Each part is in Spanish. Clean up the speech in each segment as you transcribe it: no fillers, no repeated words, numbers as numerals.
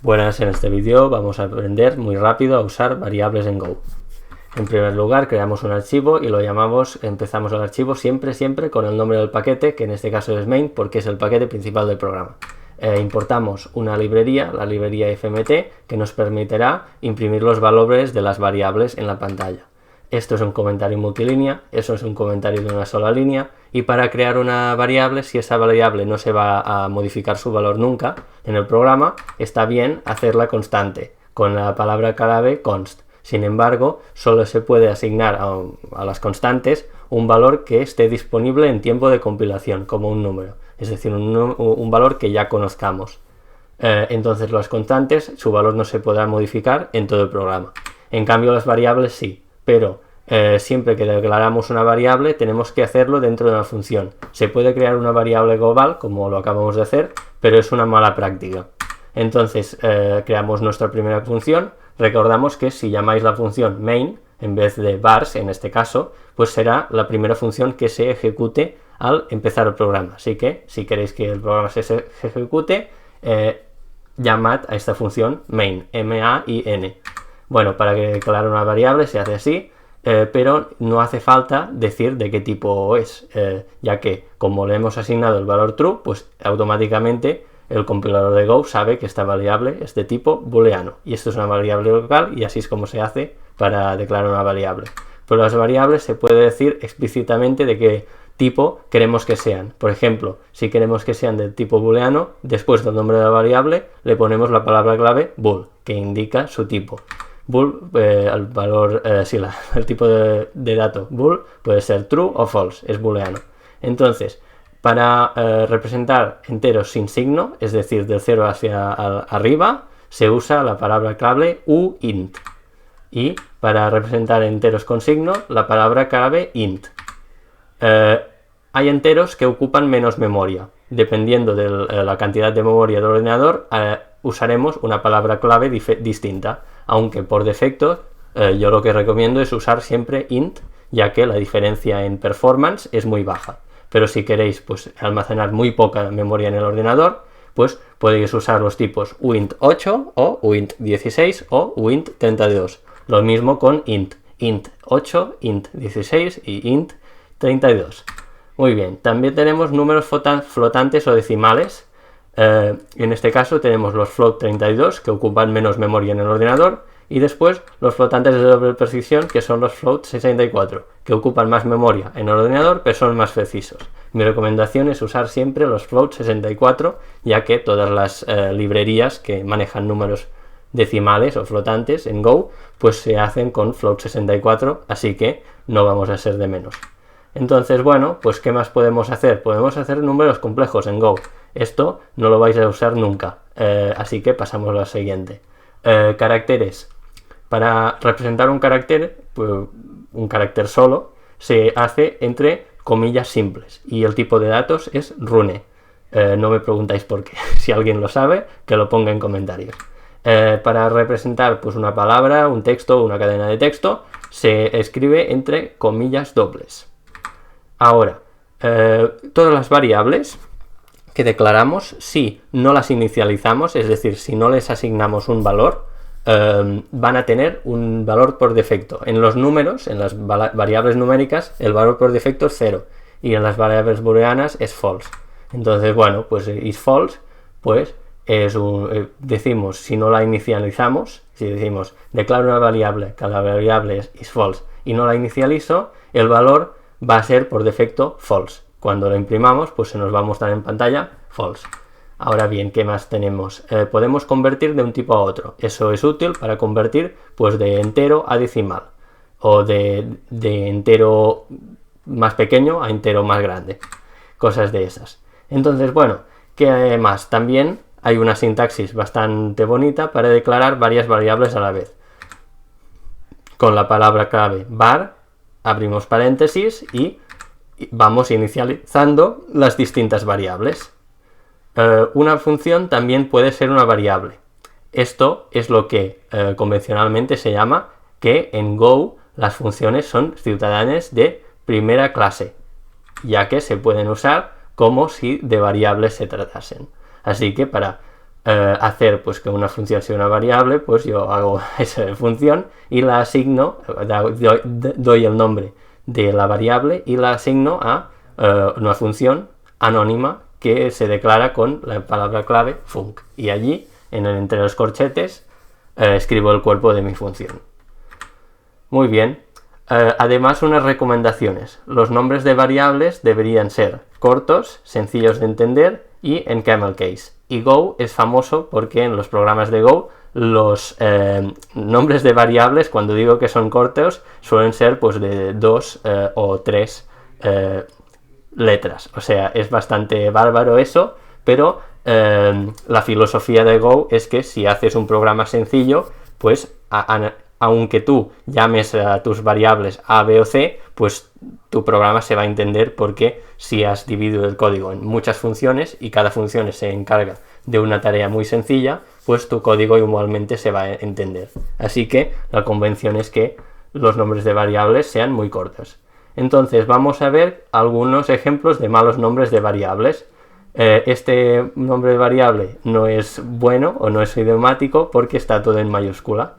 Buenas, en este vídeo vamos a aprender muy rápido a usar variables en Go. En primer lugar, creamos un archivo y lo llamamos, empezamos el archivo siempre con el nombre del paquete, que en este caso es main porque es el paquete principal del programa. Importamos una librería, la librería fmt, que nos permitirá imprimir los valores de las variables en la pantalla. Esto es un comentario multilínea, eso es un comentario de una sola línea, y para crear una variable, si esa variable no se va a modificar su valor nunca en el programa, está bien hacerla constante, con la palabra clave const. Sin embargo, solo se puede asignar a las constantes un valor que esté disponible en tiempo de compilación, como un número, es decir, un valor que ya conozcamos. Entonces las constantes, su valor no se podrá modificar en todo el programa. En cambio las variables sí, pero siempre que declaramos una variable tenemos que hacerlo dentro de una función. Se puede crear una variable global, como lo acabamos de hacer, pero es una mala práctica. Entonces creamos nuestra primera función. Recordamos que si llamáis la función main en vez de vars, en este caso, pues será la primera función que se ejecute al empezar el programa. Así que si queréis que el programa se ejecute, llamad a esta función main, M-A-I-N. Bueno, para declarar una variable se hace así, pero no hace falta decir de qué tipo es, ya que como le hemos asignado el valor true, pues automáticamente el compilador de Go sabe que esta variable es de tipo booleano, y esto es una variable local, y así es como se hace para declarar una variable. Pero las variables se puede decir explícitamente de qué tipo queremos que sean. Por ejemplo, si queremos que sean del tipo booleano, después del nombre de la variable le ponemos la palabra clave bool, que indica su tipo. Bool, el valor, el tipo de dato bool puede ser true o false, es booleano. Entonces, para representar enteros sin signo, es decir, del 0 hacia arriba, se usa la palabra clave uint. Y para representar enteros con signo, la palabra clave int. Hay enteros que ocupan menos memoria. Dependiendo de la cantidad de memoria del ordenador, usaremos una palabra clave distinta, aunque por defecto yo lo que recomiendo es usar siempre int, ya que la diferencia en performance es muy baja. Pero si queréis pues almacenar muy poca memoria en el ordenador, pues podéis usar los tipos uint8 o uint16 o uint32. Lo mismo con int8, int16 y int32. Muy bien, también tenemos números flotantes o decimales. En este caso tenemos los float32, que ocupan menos memoria en el ordenador, y después los flotantes de doble precisión, que son los float64, que ocupan más memoria en el ordenador, pero son más precisos. Mi recomendación es usar siempre los float64, ya que todas las librerías que manejan números decimales o flotantes en Go, pues se hacen con float64, así que no vamos a ser de menos. Entonces, bueno, pues ¿qué más podemos hacer? Podemos hacer números complejos en Go. Esto no lo vais a usar nunca, así que pasamos a lo siguiente. Caracteres. Para representar un carácter, pues, un carácter solo, se hace entre comillas simples, y el tipo de datos es rune. No me preguntáis por qué. Si alguien lo sabe, que lo ponga en comentarios. Para representar pues, una palabra, un texto, una cadena de texto, se escribe entre comillas dobles. Ahora, todas las variables que declaramos, si no las inicializamos, es decir, si no les asignamos un valor, van a tener un valor por defecto. En los números, en las variables numéricas, el valor por defecto es 0, y en las variables booleanas es false. Entonces, bueno, pues is false, pues decimos, si no la inicializamos, si decimos declaro una variable, que la variable es is false, y no la inicializo, el valor va a ser por defecto false. Cuando lo imprimamos, pues se nos va a mostrar en pantalla false. Ahora bien, ¿qué más tenemos? Podemos convertir de un tipo a otro. Eso es útil para convertir pues de entero a decimal, o de entero más pequeño a entero más grande. Cosas de esas. Entonces, bueno, ¿qué más? También hay una sintaxis bastante bonita para declarar varias variables a la vez. Con la palabra clave var, abrimos paréntesis y vamos inicializando las distintas variables. Una función también puede ser una variable. Esto es lo que convencionalmente se llama que en Go las funciones son ciudadanas de primera clase, ya que se pueden usar como si de variables se tratasen. Así que para hacer pues que una función sea una variable, pues yo hago esa función y la asigno, doy el nombre de la variable y la asigno a una función anónima que se declara con la palabra clave func, y allí entre los corchetes escribo el cuerpo de mi función. Muy bien. Además, unas recomendaciones. Los nombres de variables deberían ser cortos, sencillos de entender y en camel case. Y Go es famoso porque en los programas de Go los nombres de variables, cuando digo que son cortos, suelen ser pues de 2 o 3 letras. O sea, es bastante bárbaro eso, pero la filosofía de Go es que si haces un programa sencillo, pues aunque tú llames a tus variables A, B o C, pues tu programa se va a entender, porque si has dividido el código en muchas funciones y cada función se encarga de una tarea muy sencilla, pues tu código igualmente se va a entender. Así que la convención es que los nombres de variables sean muy cortos. Entonces vamos a ver algunos ejemplos de malos nombres de variables. Este nombre de variable no es bueno o no es idiomático porque está todo en mayúscula.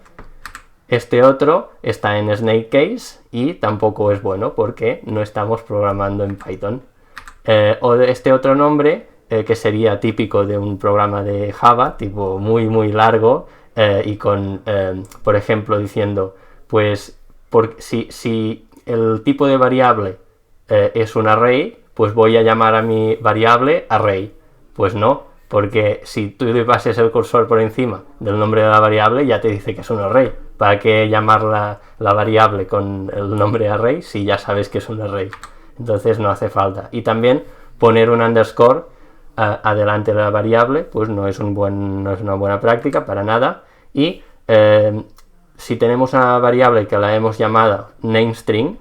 Este otro está en snake case y tampoco es bueno porque no estamos programando en Python. O este otro nombre, que sería típico de un programa de Java, tipo muy largo, y con, por ejemplo, diciendo, pues, si el tipo de variable es un array, pues voy a llamar a mi variable array. Pues no, porque si tú le pases el cursor por encima del nombre de la variable, ya te dice que es un array. ¿Para qué llamar la variable con el nombre array si ya sabes que es un array? Entonces no hace falta. Y también poner un underscore adelante de la variable, pues no es una buena práctica para nada. Y si tenemos una variable que la hemos llamado nameString,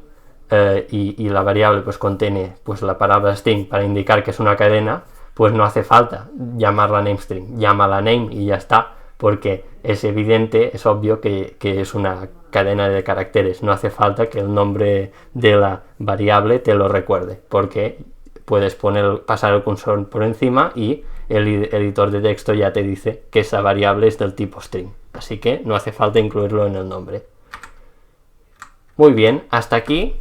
y la variable pues contiene pues la palabra string para indicar que es una cadena, pues no hace falta llamarla nameString, llámala name y ya está, porque es evidente, es obvio que es una cadena de caracteres. No hace falta que el nombre de la variable te lo recuerde, porque puedes pasar el cursor por encima y el editor de texto ya te dice que esa variable es del tipo string, así que no hace falta incluirlo en el nombre. Muy bien, hasta aquí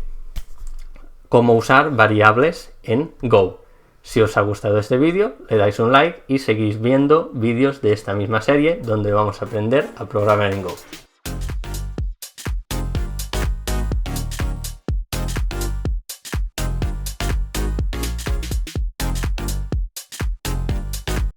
cómo usar variables en Go. Si os ha gustado este vídeo, le dais un like y seguís viendo vídeos de esta misma serie donde vamos a aprender a programar en Go.